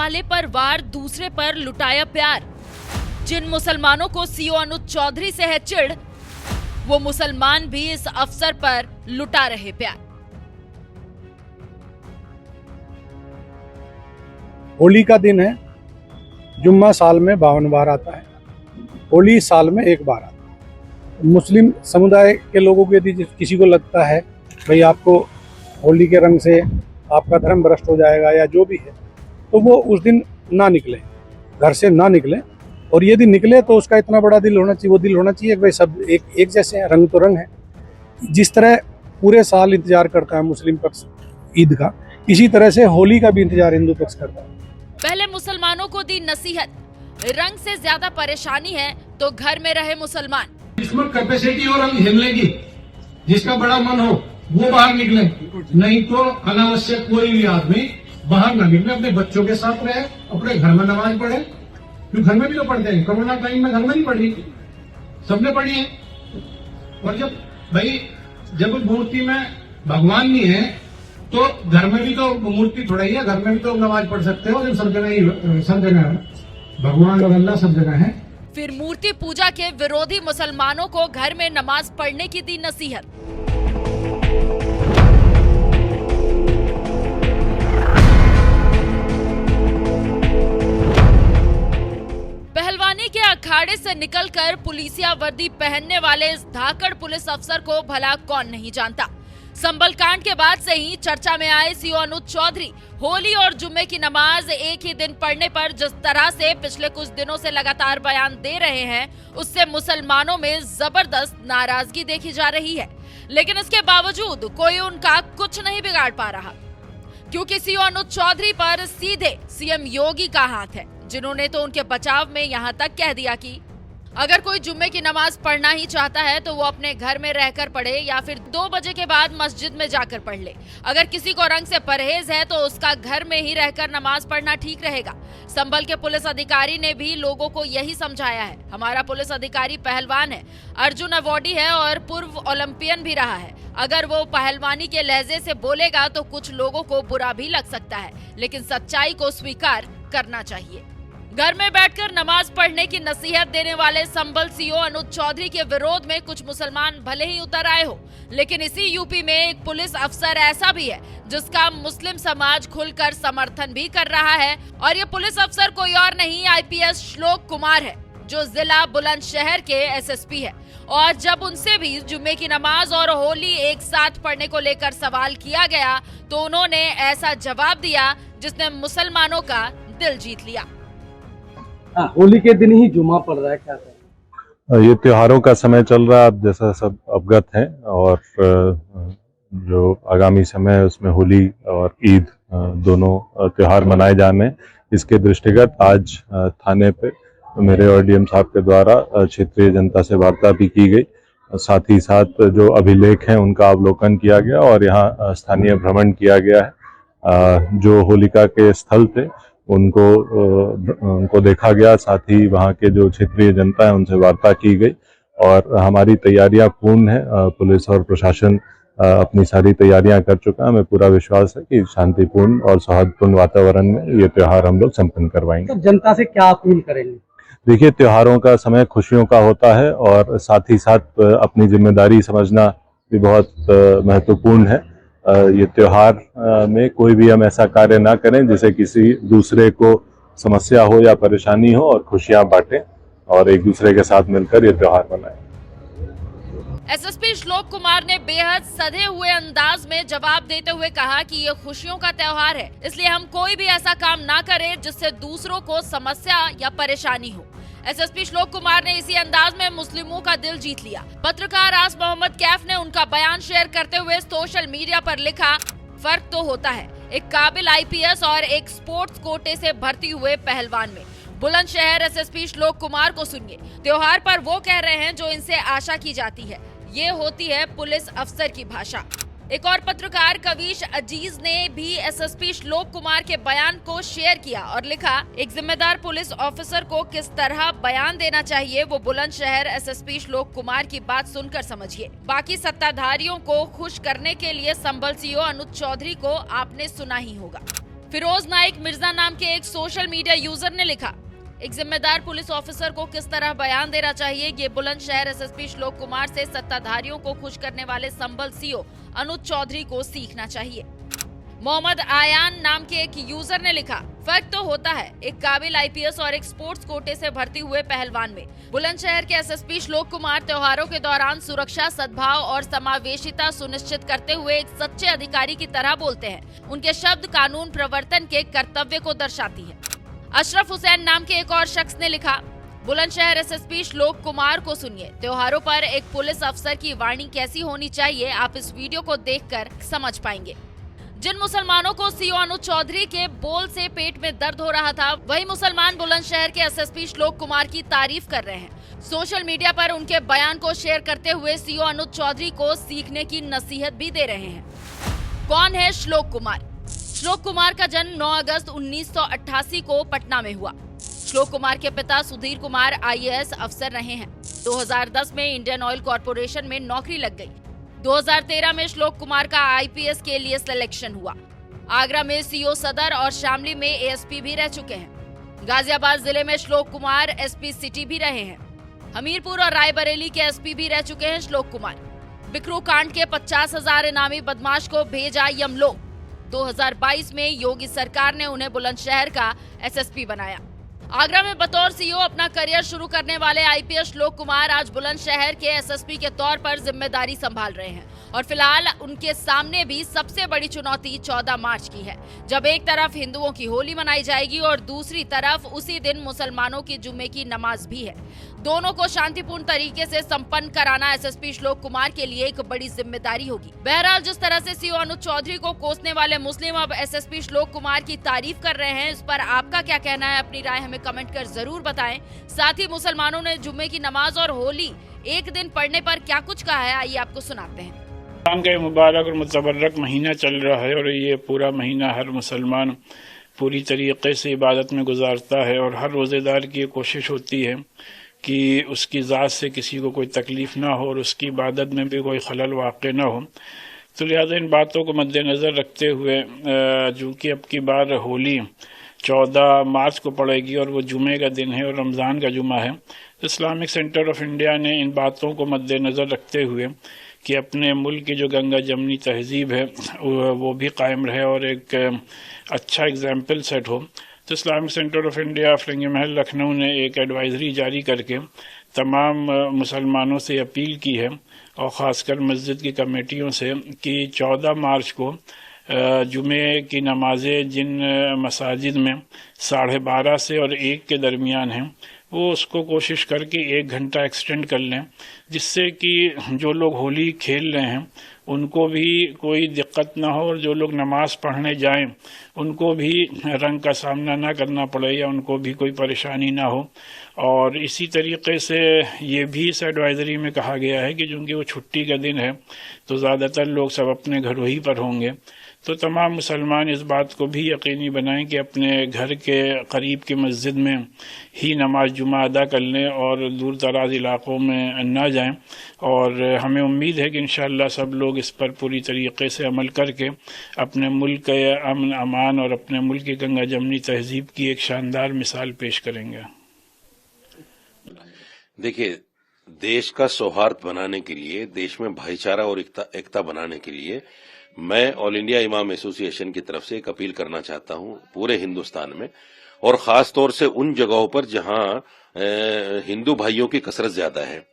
वाले पर वार, दूसरे पर लुटाया प्यार। जिन मुसलमानों को सीओ अनुज चौधरी से है चिढ़, वो मुसलमान भी इस अफसर पर लुटा रहे प्यार। होली का दिन है, जुम्मा साल में 52 बार आता है, होली साल में एक बार आता है। मुस्लिम समुदाय के लोगों को यदि किसी को लगता है भाई आपको होली के रंग से आपका धर्म भ्रष्ट हो जाएगा या जो भी है, तो वो उस दिन ना निकले, घर से ना निकले। और यदि निकले तो उसका इतना बड़ा दिल होना चाहिए, वो दिल होना चाहिए कि भाई सब एक जैसे हैं, रंग तो रंग है। जिस तरह पूरे साल इंतजार करता है मुस्लिम पक्ष ईद का, इसी तरह से होली का भी इंतजार हिंदू पक्ष करता है। पहले मुसलमानों को दी नसीहत, रंग से ज्यादा परेशानी है तो घर में रहे मुसलमान। इसमें कैपेसिटी और रंग हिलने, जिसका बड़ा मन हो वो बाहर निकले, नहीं तो अनावश्यक कोई भी आदमी बाहर न निकले, अपने बच्चों के साथ रहे, अपने घर में नमाज पढ़े। क्यों घर में भी तो पढ़ते हैं, कोरोना टाइम में घर में नहीं पढ़ी, सबने पढ़ी है। और जब मूर्ति में भगवान नहीं है तो घर में भी तो मूर्ति थोड़ा ही है, घर में भी तो नमाज पढ़ सकते हो। जब सब जगह भगवान और अल्लाह सब जगह है। फिर मूर्ति पूजा के विरोधी मुसलमानों को घर में नमाज पढ़ने की दी नसीहत। पहलवानी के अखाड़े से निकलकर पुलिसिया वर्दी पहनने वाले इस धाकड़ पुलिस अफसर को भला कौन नहीं जानता। संबल कांड के बाद से ही चर्चा में आए सीओ अनुज चौधरी होली और जुम्मे की नमाज एक ही दिन पढ़ने पर जिस तरह से पिछले कुछ दिनों से लगातार बयान दे रहे हैं, उससे मुसलमानों में जबरदस्त नाराजगी देखी जा रही है। लेकिन इसके बावजूद कोई उनका कुछ नहीं बिगाड़ पा रहा, क्योंकि सीओ अनुज चौधरी पर सीधे सीएम योगी का हाथ है, जिन्होंने तो उनके बचाव में यहां तक कह दिया कि अगर कोई जुम्मे की नमाज पढ़ना ही चाहता है तो वो अपने घर में रहकर पढ़े या फिर 2 बजे के बाद मस्जिद में जाकर पढ़ ले। अगर किसी को रंग से परहेज है तो उसका घर में ही रहकर नमाज पढ़ना ठीक रहेगा। संबल के पुलिस अधिकारी ने भी लोगों को यही समझाया है। हमारा पुलिस अधिकारी पहलवान है, अर्जुन अवार्डी है और पूर्व ओलंपियन भी रहा है। अगर वो पहलवानी के लहजे से बोलेगा तो कुछ लोगों को बुरा भी लग सकता है, लेकिन सच्चाई को स्वीकार करना चाहिए। घर में बैठकर नमाज पढ़ने की नसीहत देने वाले संबल सीओ अनुज चौधरी के विरोध में कुछ मुसलमान भले ही उतर आए हो, लेकिन इसी यूपी में एक पुलिस अफसर ऐसा भी है जिसका मुस्लिम समाज खुलकर समर्थन भी कर रहा है। और ये पुलिस अफसर कोई और नहीं आईपीएस श्लोक कुमार है, जो जिला बुलंदशहर के एसएसपी है। और जब उनसे भी जुम्मे की नमाज और होली एक साथ पढ़ने को लेकर सवाल किया गया तो उन्होंने ऐसा जवाब दिया जिसने मुसलमानों का दिल जीत लिया। होली के दिन ही जुम्मा पड़ रहा है, क्या करें? ये त्योहारों का समय चल रहा है, आप जैसा सब अवगत हैं, और जो आगामी समय है उसमें होली और ईद दोनों त्योहार मनाए जाने, इसके दृष्टिगत आज थाने पे मेरे और डीएम साहब के द्वारा क्षेत्रीय जनता से वार्ता भी की गई। साथ ही साथ जो अभिलेख हैं उनका अवलोकन किया गया और यहाँ स्थानीय भ्रमण किया गया है। जो होलिका के स्थल थे उनको देखा गया, साथ ही वहाँ के जो क्षेत्रीय जनता है उनसे वार्ता की गई और हमारी तैयारियां पूर्ण है। पुलिस और प्रशासन अपनी सारी तैयारियां कर चुका है। हमें पूरा विश्वास है कि शांतिपूर्ण और सौहार्दपूर्ण वातावरण में ये त्योहार हम लोग संपन्न करवाएंगे। तो जनता से क्या अपील करेंगे? देखिए, त्योहारों का समय खुशियों का होता है और साथ ही साथ अपनी जिम्मेदारी समझना भी बहुत महत्वपूर्ण है। ये त्योहार में कोई भी हम ऐसा कार्य ना करें जिसे किसी दूसरे को समस्या हो या परेशानी हो, और खुशियां बांटें और एक दूसरे के साथ मिलकर ये त्योहार मनाएं। एसएसपी श्लोक कुमार ने बेहद सधे हुए अंदाज में जवाब देते हुए कहा कि ये खुशियों का त्योहार है, इसलिए हम कोई भी ऐसा काम ना करें जिससे दूसरों को समस्या या परेशानी हो। एसएसपी श्लोक कुमार ने इसी अंदाज में मुस्लिमों का दिल जीत लिया। पत्रकार आस मोहम्मद कैफ ने उनका बयान शेयर करते हुए सोशल मीडिया पर लिखा, फर्क तो होता है एक काबिल आईपीएस और एक स्पोर्ट्स कोटे से भर्ती हुए पहलवान में। बुलंदशहर एसएसपी श्लोक कुमार को सुनिए, त्योहार पर वो कह रहे हैं जो इनसे आशा की जाती है। ये होती है पुलिस अफसर की भाषा। एक और पत्रकार कवीश अजीज ने भी एसएसपी श्लोक कुमार के बयान को शेयर किया और लिखा, एक जिम्मेदार पुलिस ऑफिसर को किस तरह बयान देना चाहिए वो बुलंदशहर एसएसपी श्लोक कुमार की बात सुनकर समझिए। बाकी सत्ताधारियों को खुश करने के लिए संबल सीओ अनुज चौधरी को आपने सुना ही होगा। फिरोज नाइक मिर्जा नाम के एक सोशल मीडिया यूजर ने लिखा, एक जिम्मेदार पुलिस ऑफिसर को किस तरह बयान देना चाहिए, ये बुलंदशहर एसएसपी श्लोक कुमार से सत्ताधारियों को खुश करने वाले संबल सीओ अनुज चौधरी को सीखना चाहिए। मोहम्मद आयान नाम के एक यूजर ने लिखा, फर्क तो होता है एक काबिल आईपीएस और एक स्पोर्ट्स कोटे से भर्ती हुए पहलवान में। बुलंदशहर के एसएसपी श्लोक कुमार त्योहारों के दौरान सुरक्षा, सद्भाव और समावेशिता सुनिश्चित करते हुए एक सच्चे अधिकारी की तरह बोलते हैं। उनके शब्द कानून प्रवर्तन के कर्तव्य को दर्शाती है। अशरफ हुसैन नाम के एक और शख्स ने लिखा, बुलंदशहर एसएसपी श्लोक कुमार को सुनिए, त्योहारों पर एक पुलिस अफसर की वाणी कैसी होनी चाहिए आप इस वीडियो को देखकर समझ पाएंगे। जिन मुसलमानों को सीओ अनुज चौधरी के बोल से पेट में दर्द हो रहा था, वही मुसलमान बुलंदशहर के एसएसपी श्लोक कुमार की तारीफ कर रहे हैं। सोशल मीडिया पर उनके बयान को शेयर करते हुए सीओ अनुज चौधरी को सीखने की नसीहत भी दे रहे हैं। कौन है श्लोक कुमार? श्लोक कुमार का जन्म 9 अगस्त 1988 को पटना में हुआ। श्लोक कुमार के पिता सुधीर कुमार आईएएस अफसर रहे हैं। 2010 में इंडियन ऑयल कॉर्पोरेशन में नौकरी लग गई। 2013 में श्लोक कुमार का आईपीएस के लिए सिलेक्शन हुआ। आगरा में सीओ सदर और शामली में एएसपी भी रह चुके हैं। गाजियाबाद जिले में श्लोक कुमार एसपी सिटी भी रहे हैं। हमीरपुर और रायबरेली के एसपी भी रह चुके हैं श्लोक कुमार। बिकरू कांड के 50,000 इनामी बदमाश को भेजा यमलोक। 2022 में योगी सरकार ने उन्हें बुलंदशहर का एसएसपी बनाया। आगरा में बतौर सीईओ अपना करियर शुरू करने वाले आईपीएस श्लोक कुमार आज बुलंदशहर के एसएसपी के तौर पर जिम्मेदारी संभाल रहे हैं और फिलहाल उनके सामने भी सबसे बड़ी चुनौती 14 मार्च की है, जब एक तरफ हिंदुओं की होली मनाई जाएगी और दूसरी तरफ उसी दिन मुसलमानों की जुम्मे की नमाज भी है। दोनों को शांतिपूर्ण तरीके से संपन्न कराना एसएसपी श्लोक कुमार के लिए एक बड़ी जिम्मेदारी होगी। बहरहाल जिस तरह से सीओ अनुज चौधरी को कोसने वाले मुस्लिम अब एसएसपी श्लोक कुमार की तारीफ कर रहे हैं, इस पर आपका क्या कहना है? अपनी राय हमें कमेंट कर जरूर बताएं। साथ ही मुसलमानों ने जुम्मे की नमाज और होली एक दिन पढ़ने पर क्या कुछ कहा है, आइए आपको सुनाते हैं। रमजान का मुबारक और मुतबर्रक महीना चल रहा है और ये पूरा महीना हर मुसलमान पूरी तरीके से इबादत में गुजारता है और हर रोज़ेदार की ये कोशिश होती है कि उसकी ज़ात से किसी को कोई तकलीफ़ ना हो और उसकी इबादत में भी कोई खलल वाक़ ना हो। तो लिहाजा इन बातों को मद्देनज़र रखते हुए चूँकि अब की बार होली 14 मार्च को पड़ेगी और वो जुमे का दिन है और रमज़ान का जुमा है, तो इस्लामिक सेंटर ऑफ इंडिया ने इन बातों को मद्देनज़र रखते हुए कि अपने मुल्क की जो गंगा जमनी तहजीब है वो भी कायम रहे और एक अच्छा एग्जाम्पल सेट हो, तो इस्लामिक सेंटर ऑफ इंडिया फिरंगी महल लखनऊ ने एक एडवाइजरी जारी करके तमाम मुसलमानों से अपील की है और ख़ासकर मस्जिद की कमेटियों से कि 14 मार्च को जुमे की नमाजें जिन मसाजिद में 12:30 से और 1 के दरमियान हैं वो उसको कोशिश करके 1 घंटा एक्सटेंड कर लें, जिससे कि जो लोग होली खेल रहे हैं उनको भी कोई दिक्कत ना हो और जो लोग नमाज पढ़ने जाएं उनको भी रंग का सामना ना करना पड़े या उनको भी कोई परेशानी ना हो। और इसी तरीके से ये भी इस एडवाइजरी में कहा गया है कि चूँकि वो छुट्टी का दिन है तो ज़्यादातर लोग सब अपने घरों ही पर होंगे, तो तमाम मुसलमान इस बात को भी यकीनी बनाएं कि अपने घर के करीब की मस्जिद में ही नमाज जुमा अदा कर लें और दूर दराज इलाक़ों में ना जाएं। और हमें उम्मीद है कि इंशाअल्लाह सब लोग इस पर पूरी तरीके से अमल करके अपने मुल्क के अमन अमान और अपने मुल्क की गंगा जमनी तहजीब की एक शानदार मिसाल पेश करेंगे। देखिए, देश का सौहार्द बनाने के लिए, देश में भाईचारा और एकता बनाने के लिए मैं ऑल इंडिया इमाम एसोसिएशन की तरफ से एक अपील करना चाहता हूं पूरे हिंदुस्तान में और खास तौर से उन जगहों पर जहां हिंदू भाइयों की कसरत ज्यादा है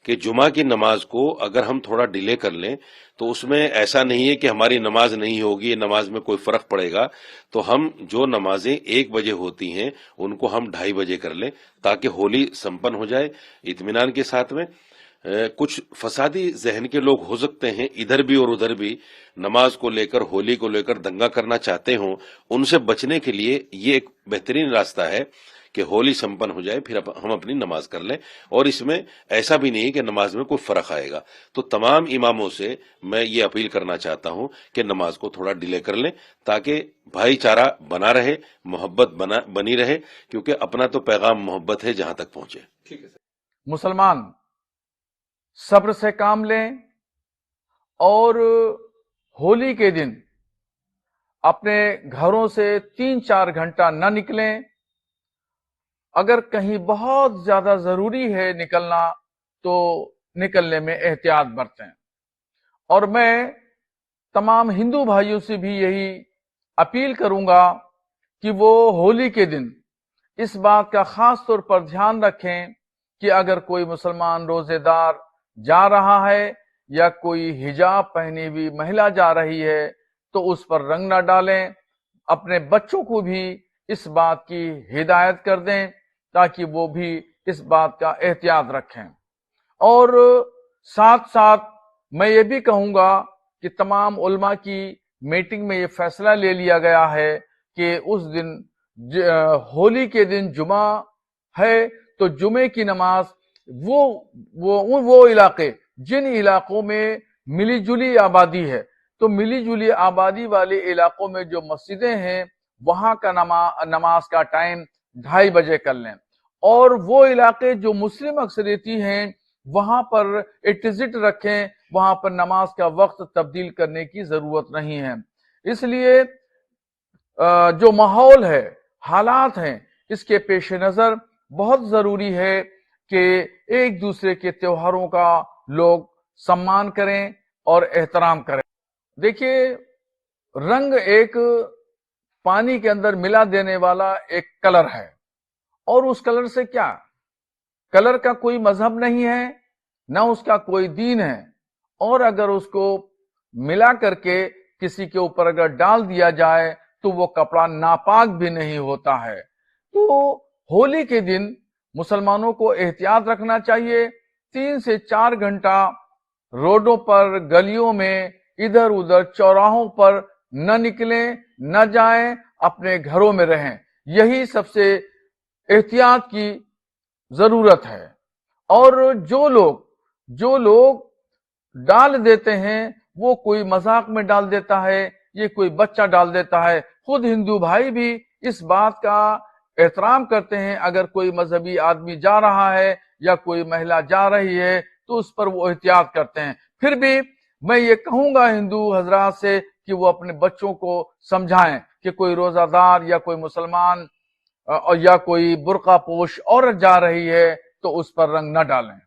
कि जुमा की नमाज को अगर हम थोड़ा डिले कर लें तो उसमें ऐसा नहीं है कि हमारी नमाज नहीं होगी, नमाज में कोई फर्क पड़ेगा। तो हम जो नमाजें 1 बजे होती हैं उनको हम 2:30 बजे कर लें ताकि होली संपन्न हो जाए इत्मीनान के साथ में। कुछ फसादी जहन के लोग हो सकते हैं इधर भी और उधर भी नमाज को लेकर, होली को लेकर दंगा करना चाहते हों, उनसे बचने के लिए ये एक बेहतरीन रास्ता है कि होली संपन्न हो जाए फिर हम अपनी नमाज कर लें। और इसमें ऐसा भी नहीं कि नमाज में कोई फर्क आएगा। तो तमाम इमामों से मैं ये अपील करना चाहता हूं कि नमाज को थोड़ा डिले कर लें ताकि भाईचारा बना रहे, मोहब्बत बनी रहे, क्योंकि अपना तो पैगाम मोहब्बत है जहां तक पहुंचे। ठीक है सर। मुसलमान सब्र से काम लें और होली के दिन अपने घरों से 3-4 घंटा न निकलें। अगर कहीं बहुत ज्यादा जरूरी है निकलना तो निकलने में एहतियात बरतें। और मैं तमाम हिंदू भाइयों से भी यही अपील करूंगा कि वो होली के दिन इस बात का खास तौर पर ध्यान रखें कि अगर कोई मुसलमान रोजेदार जा रहा है या कोई हिजाब पहनी हुई महिला जा रही है तो उस पर रंग न डालें। अपने बच्चों को भी इस बात की हिदायत कर दें ताकि वो भी इस बात का एहतियात रखें। और साथ साथ मैं ये भी कहूंगा कि तमाम उलमा की मीटिंग में ये फैसला ले लिया गया है कि उस दिन होली के दिन जुमा है तो जुमे की नमाज वो इलाके जिन इलाकों में मिली जुली आबादी है तो मिली जुली आबादी वाले इलाकों में जो मस्जिदें हैं वहां का नमाज का टाइम 2:30 बजे कर लें। और वो इलाके जो मुस्लिम अक्सरियती हैं वहां पर इट रखें, वहां पर नमाज का वक्त तब्दील करने की जरूरत नहीं है। इसलिए जो माहौल है, हालात हैं, इसके पेश नजर बहुत जरूरी है कि एक दूसरे के त्योहारों का लोग सम्मान करें और एहतराम करें। देखिए, रंग एक पानी के अंदर मिला देने वाला एक कलर है और उस कलर से क्या, कलर का कोई मजहब नहीं है, ना उसका कोई दीन है। और अगर उसको मिला करके किसी के ऊपर अगर डाल दिया जाए तो वो कपड़ा नापाक भी नहीं होता है। तो होली के दिन मुसलमानों को एहतियात रखना चाहिए। 3 से 4 घंटा रोडों पर, गलियों में, इधर उधर चौराहों पर न निकलें, न जाएं, अपने घरों में रहें। यही सबसे एहतियात की जरूरत है। और जो लोग डाल देते हैं वो कोई मजाक में डाल देता है, ये कोई बच्चा डाल देता है। खुद हिंदू भाई भी इस बात का एहतराम करते हैं। अगर कोई मजहबी आदमी जा रहा है या कोई महिला जा रही है तो उस पर वो एहतियात करते हैं। फिर भी मैं ये कहूंगा हिंदू हजरात से कि वो अपने बच्चों को समझाएं कि कोई रोजादार या कोई मुसलमान या कोई बुर्का पोश औरत जा रही है तो उस पर रंग न डालें।